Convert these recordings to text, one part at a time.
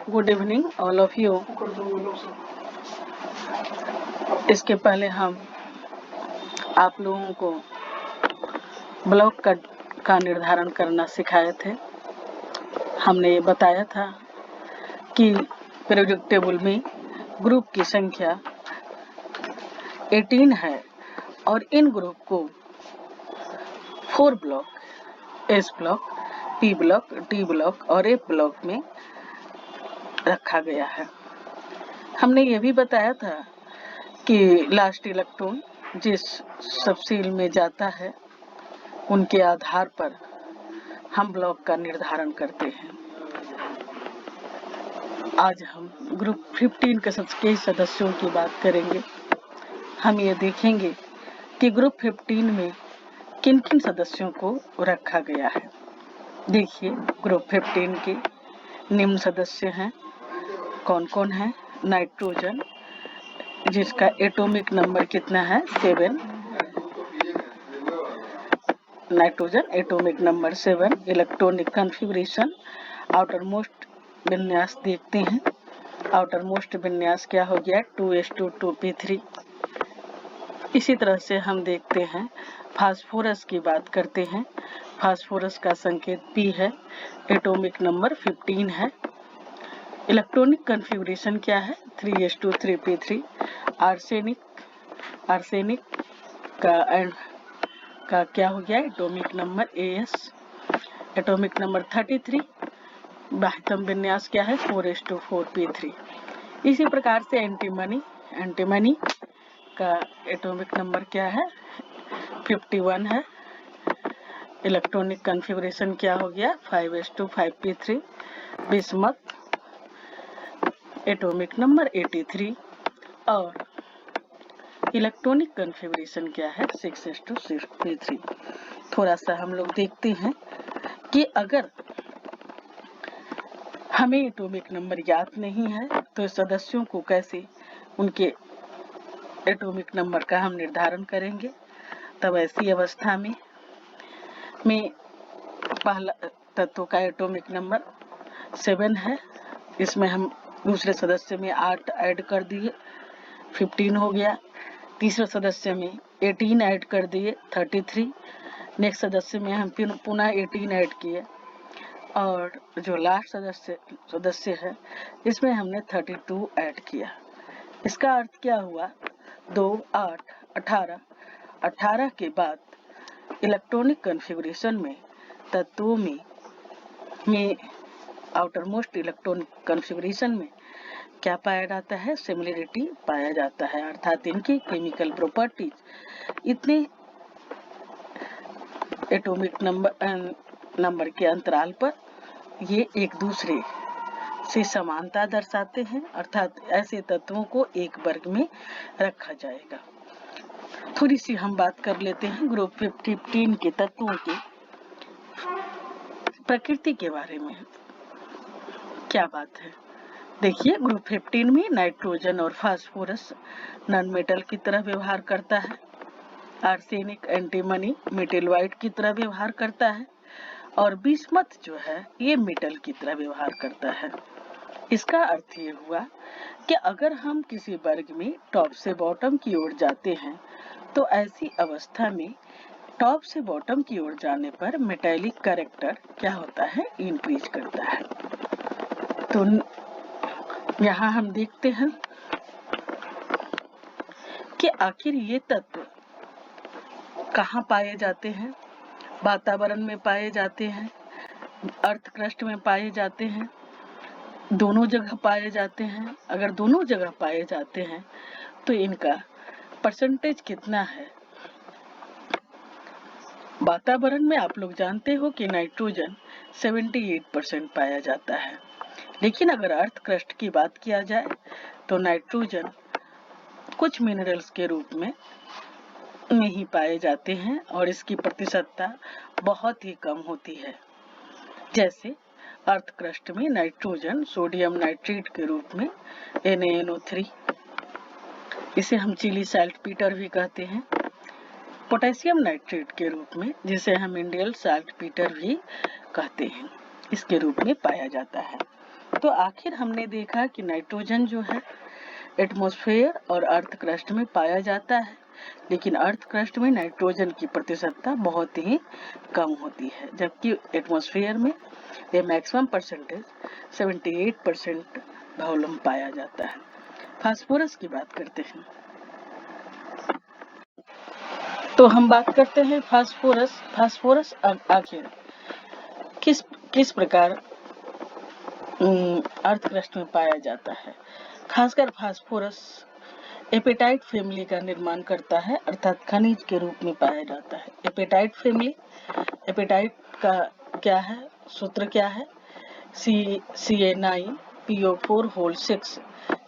Good evening all of you. इसके पहले हम आप लोगों को ब्लॉक का निर्धारण करना सिखाए थे। हमने ये बताया था कि पीरियोडिक टेबल में ग्रुप की संख्या 18 है और इन ग्रुप को 4 block, S block, P block, D block और एफ ब्लॉक में रखा गया है। हमने ये भी बताया था कि लास्ट इलेक्ट्रॉन जिस सबसेल में जाता है उनके आधार पर हम ब्लॉक का निर्धारण करते हैं। आज हम ग्रुप 15 के सदस्यों की बात करेंगे। हम ये देखेंगे कि ग्रुप 15 में किन किन सदस्यों को रखा गया है। देखिए, ग्रुप 15 के निम्न सदस्य हैं। कौन कौन है? नाइट्रोजन, जिसका एटॉमिक नंबर कितना है? 7। Nitrogen atomic number 7। Electronic configuration, outer most विन्यास देखते हैं। आउटर मोस्ट विन्यास क्या हो गया? 2s2 2p3। इसी तरह से हम देखते हैं फास्फोरस की बात करते हैं। फास्फोरस का संकेत P है, एटॉमिक नंबर 15 है। इलेक्ट्रॉनिक कॉन्फ़िगरेशन क्या है? 3s2 3p3। आर्सेनिक का क्या हो गया? Atomic number As, atomic number 33। बाह्यतम विन्यास क्या है? 4s2 4p3। इसी प्रकार से एंटीमनी का एटॉमिक नंबर क्या है? 51 है। इलेक्ट्रॉनिक कॉन्फ़िगरेशन क्या हो गया? 5s2 5p3। Bismuth atomic number 83 और इलेक्ट्रॉनिक कॉन्फ़िगरेशन क्या है? 6s2 6p3। थोड़ा सा हम लोग देखते हैं कि अगर हमें एटॉमिक नंबर याद नहीं है तो सदस्यों को कैसे उनके एटॉमिक नंबर का हम निर्धारण करेंगे। तब ऐसी अवस्था में पहला तत्व का एटॉमिक नंबर 7 है। इसमें हम दूसरे सदस्य में 8 ऐड कर दिए, 15 हो गया। तीसरे सदस्य में 18 ऐड कर दिए, 33। नेक्स्ट सदस्य में हम पुनः 18 ऐड किए और जो लास्ट सदस्य है इसमें हमने 32 ऐड किया। इसका अर्थ क्या हुआ? 2, 8, 18। 18 के बाद इलेक्ट्रॉनिक कॉन्फ़िगरेशन में तत्वों में आउटर मोस्ट इलेक्ट्रॉनिक कॉन्फ़िगरेशन में क्या पाया जाता है? सिमिलरिटी पाया जाता है, अर्थात इनकी केमिकल प्रॉपर्टीज इतने एटॉमिक नंबर के अंतराल पर ये एक दूसरे से समानता दर्शाते हैं, अर्थात ऐसे तत्वों को एक वर्ग में रखा जाएगा। थोड़ी सी हम बात कर लेते हैं ग्रुप 15 के तत्वों की प्रकृति के बारे में। क्या बात है? देखिए, ग्रुप 15 में नाइट्रोजन और फास्फोरस नॉन मेटल की तरह व्यवहार करता है। आर्सेनिक एंटीमनी मेटेलवाइट की तरह व्यवहार करता है और बिस्मथ जो है ये मेटल की तरह व्यवहार करता है। इसका अर्थ ये हुआ कि अगर हम किसी वर्ग में टॉप से बॉटम की ओर जाते हैं तो ऐसी अवस्था में टॉप से बॉटम की ओर जाने पर मेटेलिक कैरेक्टर क्या होता है? इंक्रीज करता है। तो यहाँ हम देखते हैं कि आखिर ये तत्व कहाँ पाए जाते हैं? वातावरण में पाए जाते हैं, अर्थ क्रस्ट में पाए जाते हैं, दोनों जगह पाए जाते हैं। अगर दोनों जगह पाए जाते हैं तो इनका परसेंटेज कितना है? वातावरण में आप लोग जानते हो कि नाइट्रोजन 78% पाया जाता है, लेकिन अगर अर्थ क्रस्ट की बात किया जाए तो नाइट्रोजन कुछ मिनरल्स के रूप में नहीं पाए जाते हैं और इसकी प्रतिशतता बहुत ही कम होती है। जैसे अर्थ क्रस्ट में नाइट्रोजन सोडियम नाइट्रेट के रूप में NaNO3, इसे हम चिली साल्टपीटर भी कहते हैं। पोटेशियम नाइट्रेट के रूप में, जिसे हम इंडियल साल्टपीटर भी कहते हैं, इसके रूप में पाया जाता है। तो आखिर हमने देखा कि नाइट्रोजन जो है एटमॉस्फेयर और अर्थ क्रस्ट में पाया जाता है, लेकिन अर्थ क्रस्ट में नाइट्रोजन की प्रतिशतता बहुत ही कम होती है, जबकि एटमॉस्फेयर में ये मैक्सिमम परसेंटेज 78% वॉल्यूम पाया जाता है। फास्फोरस की बात करते हैं, तो हम बात करते हैं फास्फोरस आखिर किस प्रकार अर्थ क्रस्ट में पाया जाता है। खासकर फास्फोरस एपेटाइट फैमिली का निर्माण करता है, अर्थात खनिज के रूप में पाया जाता है। एपेटाइट फैमिली, एपेटाइट का क्या है, सूत्र क्या है, Ca9PO4 whole 6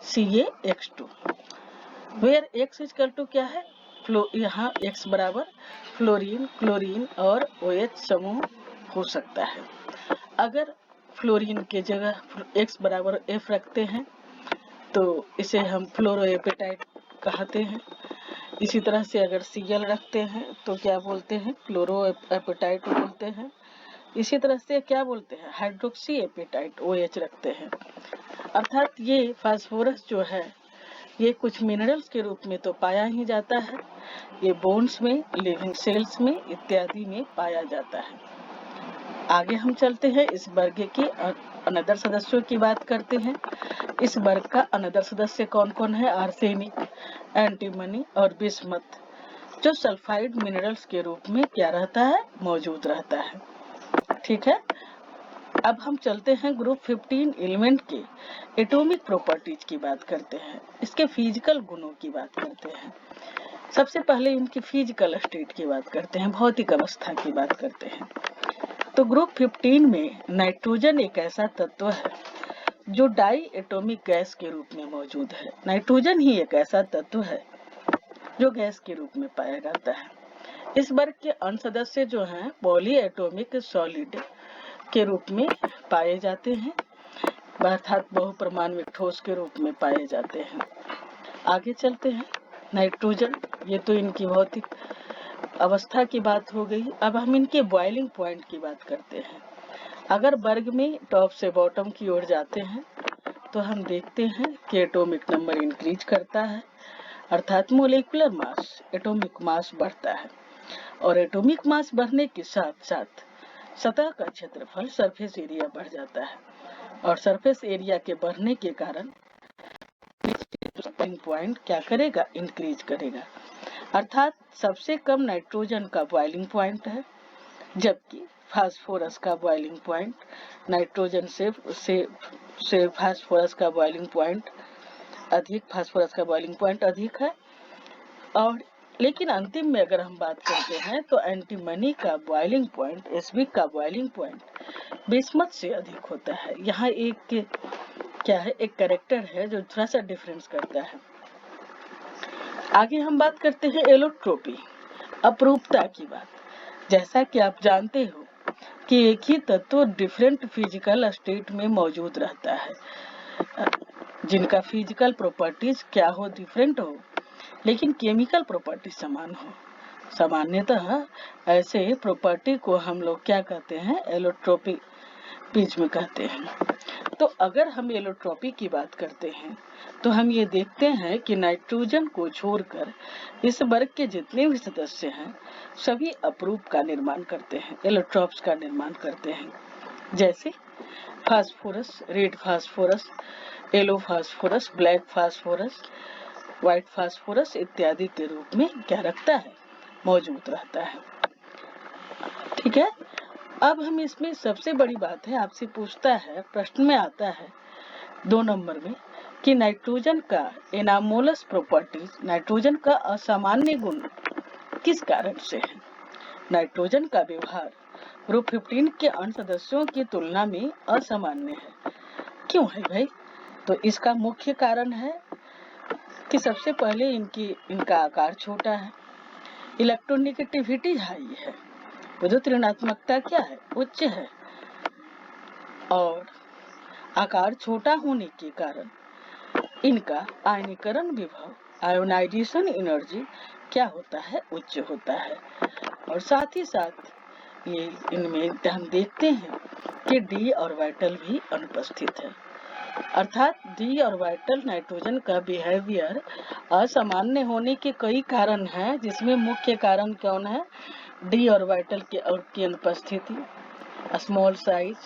CaX2, where X equal to क्या है, यहाँ X बराबर फ्लोरीन, क्लोरीन और OH समूह हो सकता है। अगर फ्लोरीन के जगह X बराबर F रखते हैं तो इसे हम फ्लोरोएपेटाइट कहते हैं। इसी तरह से अगर Cl रखते हैं तो क्या बोलते हैं, फ्लोरोएपेटाइट बोलते हैं। इसी तरह से क्या बोलते हैं, हाइड्रोक्सी एपेटाइट OH रखते हैं। अर्थात ये फास्फोरस जो है ये कुछ मिनरल्स के रूप में तो पाया ही जाता है, ये बोन्स में, लिविंग सेल्स में इत्यादि में पाया जाता है। आगे हम चलते हैं, इस वर्ग के अनदर सदस्यों की बात करते हैं। इस वर्ग का अनदर सदस्य कौन कौन है, आर्सेनिक, एंटीमनी और बिस्मथ, जो सल्फाइड मिनरल्स के रूप में क्या रहता है, मौजूद रहता है। ठीक है, अब हम चलते हैं ग्रुप 15 एलिमेंट के एटॉमिक प्रॉपर्टीज की बात करते हैं, इसके फिजिकल गुणों की बात करते हैं। सबसे पहले इनकी फिजिकल स्टेट की बात करते हैं, भौतिक अवस्था की बात करते हैं। तो ग्रुप 15 में नाइट्रोजन एक ऐसा तत्व है जो डाई एटॉमिक गैस के रूप में मौजूद है। नाइट्रोजन ही एक ऐसा तत्व है जो गैस के रूप में पाया जाता है। इस वर्ग के अन्य सदस्य जो हैं पॉली एटॉमिक सॉलिड के रूप में पाए जाते हैं, अर्थात बहुपरमाणुक ठोस के रूप में पाए जाते हैं। आगे चलते हैं, नाइट्रोजन, ये तो इनकी भौतिक अवस्था की बात हो गई। अब हम इनके बॉइलिंग पॉइंट की बात करते हैं। अगर वर्ग में टॉप से बॉटम की ओर जाते हैं तो हम देखते हैं कि एटॉमिक नंबर इंक्रीज करता है, अर्थात मोलेकुलर मास, एटॉमिक मास बढ़ता है, और एटॉमिक मास बढ़ने के साथ साथ सतह का क्षेत्रफल, सरफेस एरिया बढ़ जाता है, और सरफेस एरिया के बढ़ने के कारण पॉइंट क्या करेगा, इंक्रीज करेगा। अर्थात सबसे कम नाइट्रोजन का बॉइलिंग पॉइंट है, जबकि फास्फोरस का बॉइलिंग पॉइंट नाइट्रोजन से फास्फोरस का बॉइलिंग पॉइंट अधिक है। और लेकिन अंतिम में अगर हम बात करते हैं तो एंटीमनी का बॉइलिंग पॉइंट, Sb का बॉइलिंग पॉइंट बिस्मथ से अधिक होता है। यहाँ एक क्या है, एक कैरेक्टर है जो थोड़ा सा डिफरेंस करता है। आगे हम बात करते हैं एलोट्रोपी, अपरूपता की बात। जैसा कि आप जानते हो कि एक ही तत्व डिफरेंट फिजिकल स्टेट में मौजूद रहता है, जिनका फिजिकल प्रॉपर्टीज क्या हो, डिफरेंट हो, लेकिन केमिकल प्रॉपर्टी समान हो। सामान्यतः ऐसे प्रॉपर्टी को हम लोग क्या कहते हैं, एलोट्रोपी बीच में कहते हैं। तो अगर हम एलोट्रोपी की बात करते हैं तो हम ये देखते हैं कि नाइट्रोजन को छोड़कर इस वर्ग के जितने भी सदस्य हैं सभी अपरूप का निर्माण करते हैं, एलोट्रोप्स का निर्माण करते हैं। जैसे phosphorus, red phosphorus, yellow phosphorus, black phosphorus, white phosphorus इत्यादि के रूप में क्या रखता है, मौजूद रहता है। ठीक है, अब हम इसमें सबसे बड़ी बात है, आपसे पूछता है, प्रश्न में आता है 2 नंबर में कि नाइट्रोजन का एनामोलस प्रॉपर्टीज, नाइट्रोजन का असामान्य गुण किस कारण से है। नाइट्रोजन का व्यवहार ग्रुप 15 के अन्य सदस्यों की तुलना में असामान्य है। क्यों है भाई? तो इसका मुख्य कारण है कि सबसे पहले इनका आकार छोटा है, इलेक्ट्रोनेगेटिविटी हाई है, विद्युत ऋणात्मकता क्या है, उच्च है, और आकार छोटा होने के कारण इनका आयनीकरण विभव, आयोनाइजेशन एनर्जी क्या होता है, उच्च होता है। और साथ ही साथ ये इनमें हम देखते हैं कि डी ऑर्बिटल भी अनुपस्थित है। अर्थात डी ऑर्बिटल नाइट्रोजन का बिहेवियर असामान्य होने के कई कारण हैं, जिसमें मुख्य कारण कौन है? डी ऑर्बिटल की अनुपस्थिति, स्मॉल साइज,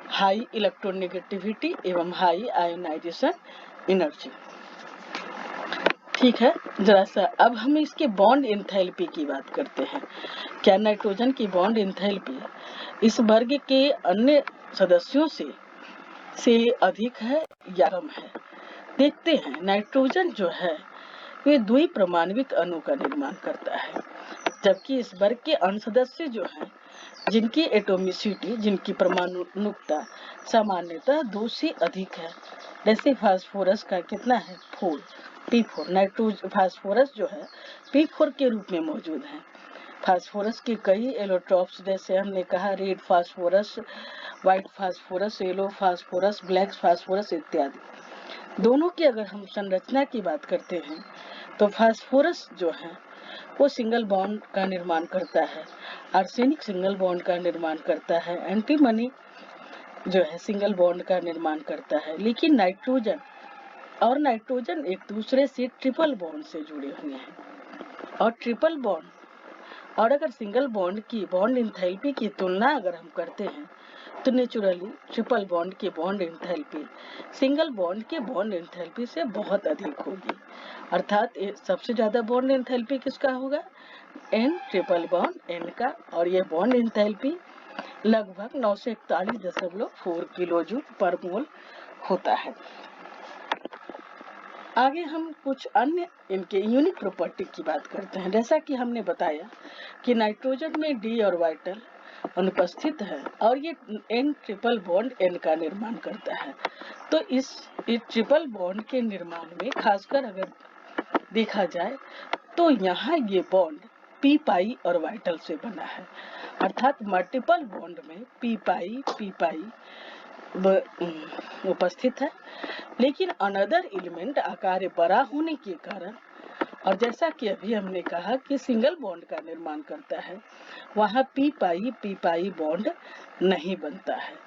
हाई इलेक्ट्रोनेगेटिविटी एवं हाई आयोनाइजेशन एनर्जी। ठीक है, जरा सा अब हम इसके बॉन्ड एंथैल्पी की बात करते हैं। क्या नाइट्रोजन की बॉन्ड एंथैल्पी इस वर्ग के अन्य सदस्यों से अधिक है या कम है? देखते हैं। नाइट्रोजन जो है वे द्विपरमाणविक अणु का निर्माण करता है, जबकि इस वर्ग के अन्य सदस्य जो हैं जिनकी एटोमिसिटी, जिनकी परमाणुकता सामान्यतः 2 से अधिक है, जैसे फास्फोरस का कितना है? 4, P4। फास्फोरस जो है P4 के रूप में मौजूद है। फास्फोरस के कई एलोट्रॉप्स, जैसे हमने कहा red phosphorus, white phosphorus, yellow phosphorus, black phosphorus इत्यादि। दोनों की अगर हम संरचना की बात करते हैं तो फास्फोरस जो है वो सिंगल बॉन्ड का निर्माण करता है, आर्सेनिक सिंगल बॉन्ड का निर्माण करता है, एंटीमनी जो है सिंगल बॉन्ड का निर्माण करता है। लेकिन नाइट्रोजन एक दूसरे से ट्रिपल बॉन्ड से जुड़े हुए हैं, और ट्रिपल बॉन्ड और अगर सिंगल बॉन्ड की बॉन्ड एंथैल्पी की तुलना अगर हम करते हैं तो नेचुरली ट्रिपल बॉन्ड की बॉन्ड एंथैल्पी सिंगल बॉन्ड के बॉन्ड एंथैल्पी से बहुत अधिक होगी। अर्थात सबसे ज्यादा बॉन्ड एंथैल्पी किसका होगा? N ट्रिपल बॉन्ड N का, और ये बॉन्ड एंथैल्पी लगभग 941.4 किलोजूल पर मोल होता है। आगे हम कुछ अन्य इनके यूनिक प्रॉपर्टी की बात करते हैं। जैसा कि हमने बताया कि नाइट्रोजन में डी ऑर्बिटल अनुपस्थित है और ये N ट्रिपल बॉन्ड N का निर्माण करता है। तो इस ट्रिपल बॉन्ड के निर्माण में खासकर अगर देखा जाए तो यहाँ ये बॉन्ड पी पाई ऑर्बिटल से बना है, अर्थात मल्टीपल बॉन्ड में पी पाई उपस्थित है। लेकिन अनदर एलिमेंट आकार बड़ा होने के कारण, और जैसा कि अभी हमने कहा कि सिंगल बॉन्ड का निर्माण करता है, वहाँ पी पाई बॉन्ड नहीं बनता है।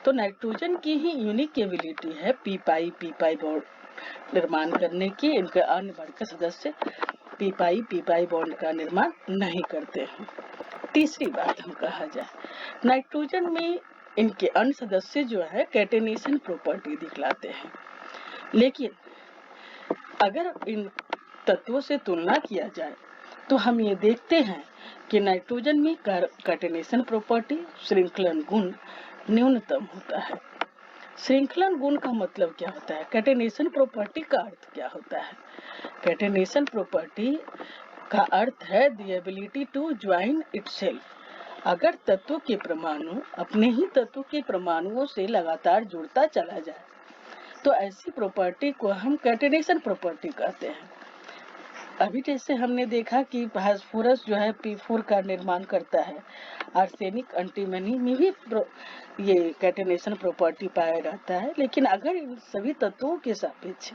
तो नाइट्रोजन की ही यूनिक एबिलिटी है पी पाई बॉन्ड निर्माण करने की। इनके अन्य वर्ग के सदस्य पी पाई बॉन्ड का निर्माण नहीं करते हैं। तीसरी बात हम कहा जाए, नाइट्रोजन में इनके अन्य सदस्य जो है कैटेनेशन प्रॉपर्टी दिखलाते हैं, लेकिन अगर इन तत्वों से तुलना किया जाए तो हम ये देखते हैं कि नाइट्रोजन में कैटेनेशन प्रॉपर्टी श्रृंखलन गुण न्यूनतम होता है। श्रृंखलन गुण का मतलब क्या होता है? कैटेनेशन प्रॉपर्टी का अर्थ क्या होता है? कैटेनेशन प्रॉपर्टी का अर्थ है the ability to join itself. अगर तत्व के परमाणु अपने ही तत्व के परमाणुओं से लगातार जुड़ता चला जाए तो ऐसी प्रॉपर्टी को हम कैटेनेशन प्रॉपर्टी कहते हैं। अभी जैसे हमने देखा कि फास्फोरस जो है P4 का निर्माण करता है, आर्सेनिक एंटीमनी में भी ये कैटेनेशन प्रॉपर्टी पाया जाता है। लेकिन अगर इन सभी तत्वों के सापेक्ष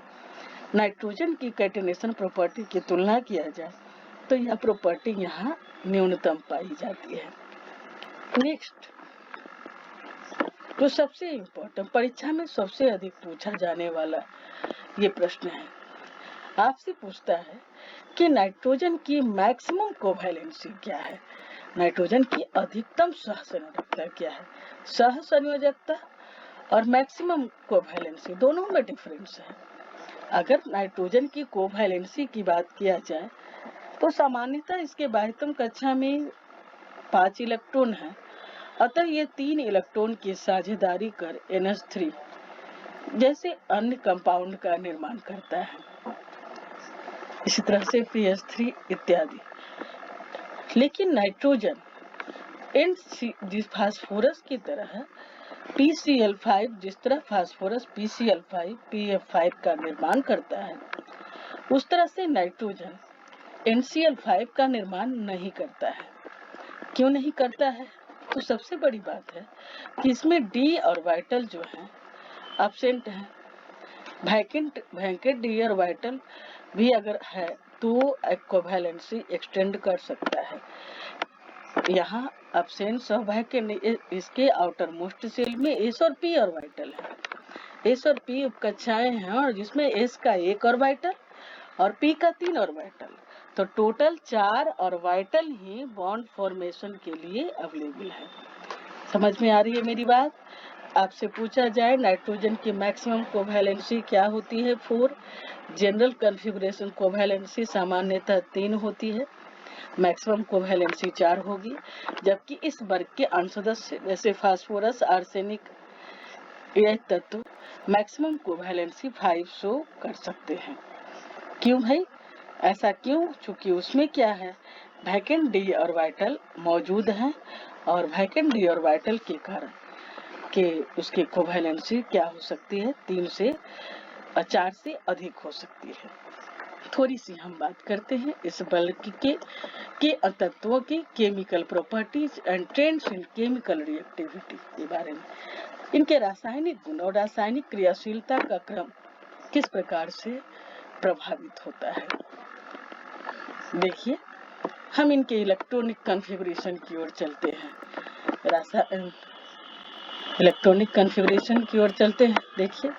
नाइट्रोजन की कैटेनेशन प्रॉपर्टी की तुलना किया जाए तो यह प्रॉपर्टी यहाँ न्यूनतम पाई जाती है। नेक्स्ट, तो सबसे इम्पोर्टेंट, परीक्षा में सबसे अधिक पूछा जाने वाला ये प्रश्न है, आपसे पूछता है कि नाइट्रोजन की मैक्सिमम कोवैलेंसी क्या है? नाइट्रोजन की अधिकतम सहसंयोजकता क्या है? सहसंयोजकता और मैक्सिमम कोवैलेंसी दोनों में डिफरेंस है। अगर नाइट्रोजन की कोवैलेंसी की बात किया जाए तो सामान्यतः इसके बाह्यतम कक्षा में 5 इलेक्ट्रॉन है, अतः ये 3 इलेक्ट्रॉन की साझेदारी कर NH3 जैसे अन्य कंपाउंड का निर्माण करता है, इसी तरह से PH3 इत्यादि। लेकिन नाइट्रोजन फास्फोरस की तरह PCl5, जिस तरह फास्फोरस PCl5 PF5 का निर्माण करता है, उस तरह से नाइट्रोजन NCl5 का निर्माण नहीं करता है। क्यों नहीं करता है? तो सबसे बड़ी बात है कि इसमें डी ऑर्बिटल जो है एब्सेंट है। वैकेंट डी ऑर्बिटल भी अगर है तो कोवैलेंसी एक्सटेंड कर सकता है। यहाँ एब्सेंस ऑफ वैकेंट, इसके आउटर मोस्ट सेल में S और P ऑर्बिटल है। एस और पी उपकक्षाएं हैं और जिसमें एस का 1 ऑर्बिटल और पी का 3 ऑर्बिटल, तो टोटल 4 ऑर्बिटल ही बॉन्ड फॉर्मेशन के लिए अवेलेबल है। समझ में आ रही है मेरी बात? आपसे पूछा जाए नाइट्रोजन की मैक्सिमम कोवैलेंसी क्या होती है? 4। जनरल कॉन्फ़िगरेशन कोवैलेंसी सामान्यतः 3 होती है, मैक्सिमम कोवैलेंसी 4 होगी, जबकि इस वर्ग के अन्य सदस्य जैसे फास्फोरस, आर्सेनिक यह तत्व मैक्सिमम कोवैलेंसी 5 शो कर सकते हैं। क्यों भाई? ऐसा क्यों? चूंकि उसमें क्या है, वैकेंट डी ऑर्बिटल मौजूद हैं और वैकेंट डी ऑर्बिटल के कारण के उसकी कोवैलेंसी क्या हो सकती है, 3 से 4 से अधिक हो सकती है। थोड़ी सी हम बात करते हैं इस बल्क के तत्वों की chemical properties and trends in chemical reactivity के बारे में। इनके रासायनिक गुण और रासायनिक क्रियाशीलता का क्रम किस प्रकार से प्रभावित होता है। देखिए, हम इनके इलेक्ट्रॉनिक कॉन्फ़िगरेशन की ओर चलते हैं। इलेक्ट्रॉनिक कॉन्फ़िगरेशन की ओर चलते हैं। देखिए,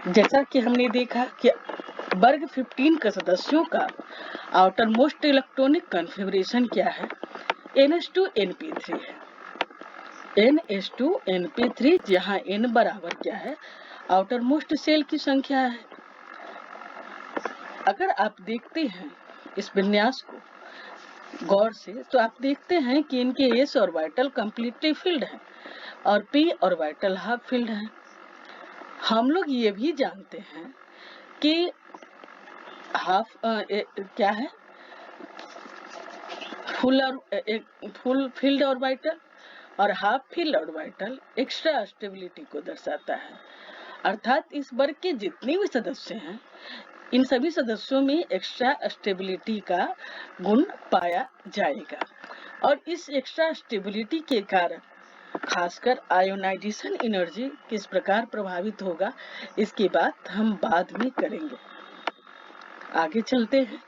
जैसा कि हमने देखा कि वर्ग 15 के सदस्यों का आउटर मोस्ट इलेक्ट्रॉनिक कॉन्फ़िगरेशन क्या है, NH2NP3 है। NH2NP3, जहां N बराबर क्या है, आउटर मोस्ट सेल की संख्या है। अगर आप देखते हैं इस विन्यास को गौर से, तो आप देखते हैं कि इनके s ऑर्बिटल कंप्लीटली फिल्ड है और p ऑर्बिटल हाफ फिल्ड है। हम लोग ये भी जानते हैं कि हाफ क्या है, फुल फील्ड ऑर्बिटल और half filled orbital extra stability को दर्शाता है। अर्थात इस वर्ग के जितने भी सदस्य हैं, इन सभी सदस्यों में एक्स्ट्रा स्टेबिलिटी का गुण पाया जाएगा और इस एक्स्ट्रा स्टेबिलिटी के कारण खासकर आयोनाइजेशन एनर्जी किस प्रकार प्रभावित होगा, इसकी बात हम बाद में करेंगे। आगे चलते हैं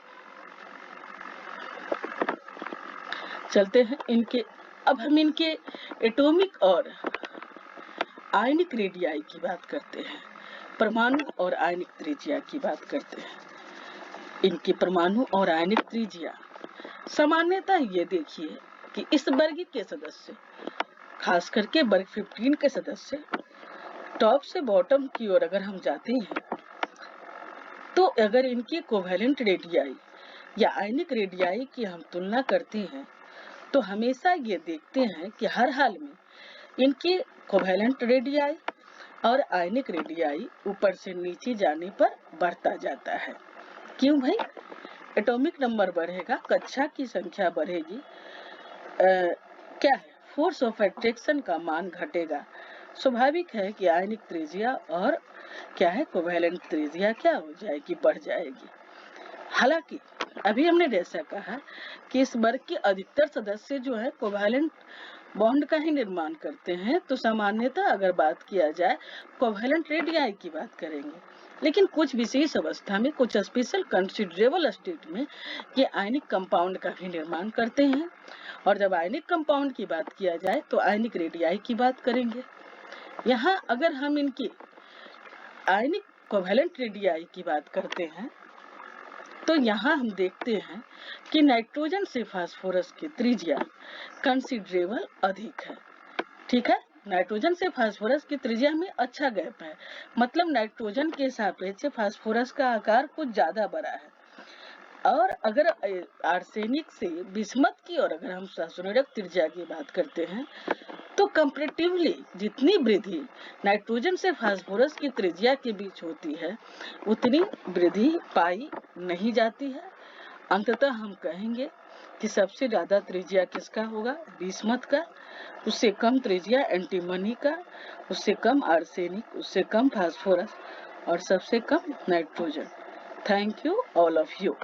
अब हम इनके एटॉमिक और आयनिक रेडियाई की बात करते हैं, परमाणु और आयनिक त्रिज्या की बात करते हैं। इनकी परमाणु और आयनिक त्रिज्या सामान्यतः ये देखिए कि इस वर्ग के सदस्य, खास करके वर्ग 15 के सदस्य, टॉप से बॉटम की ओर अगर हम जाते हैं तो अगर इनकी कोवैलेंट रेडियाई या आयनिक रेडियाई की हम तुलना करते हैं तो हमेशा ये देखते हैं कि हर हाल में इनकी कोवैलेंट रेडियाई और आयनिक रेडियाई ऊपर से नीचे जाने पर बढ़ता जाता है। क्यों भाई? एटॉमिक नंबर बढ़ेगा, कक्षा की संख्या बढ़ेगी, क्या है, फोर्स ऑफ अट्रैक्शन का मान घटेगा। स्वाभाविक है कि आयनिक त्रिज्या और क्या है, कोवैलेंट त्रिज्या क्या हो जाएगी, बढ़ जाएगी। हालांकि अभी हमने जैसा कहा कि इस वर्ग के अधिकतर सदस्य जो है कोवैलेंट बॉन्ड का ही निर्माण करते हैं, तो सामान्यतः अगर बात किया जाए कोवैलेंट रेडियाई की बात करेंगे, लेकिन कुछ विशेष अवस्था में, कुछ स्पेशल कंसिडरेबल स्टेट में ये आयनिक कंपाउंड का भी निर्माण करते हैं। और जब आयनिक कंपाउंड की बात किया जाए तो आयनिक रेडियाई की बात करेंगे। यहाँ अगर हम इनकी आयनिक कोवैलेंट रेडियाई की बात करते हैं तो यहाँ हम देखते हैं कि नाइट्रोजन से फास्फोरस की त्रिज्या कंसिडरेबल अधिक है। ठीक है, नाइट्रोजन से फास्फोरस की त्रिज्या में अच्छा गैप है, मतलब नाइट्रोजन के सापेक्ष फास्फोरस का आकार कुछ ज्यादा बड़ा है। और अगर आर्सेनिक से बिस्मथ की और अगर हम सल्फ्यूरिक त्रिज्या की बात करते हैं तो कंपैरेटिवली जितनी वृद्धि नाइट्रोजन से फास्फोरस की त्रिज्या के बीच होती है उतनी वृद्धि पाई नहीं जाती है। अंततः हम कहेंगे कि सबसे ज्यादा त्रिज्या किसका होगा, बिस्मथ का, उससे कम त्रिज्या एंटीमनी का, उससे कम आर्सेनिक, उससे कम फास्फोरस और सबसे कम nitrogen. Thank you all of you.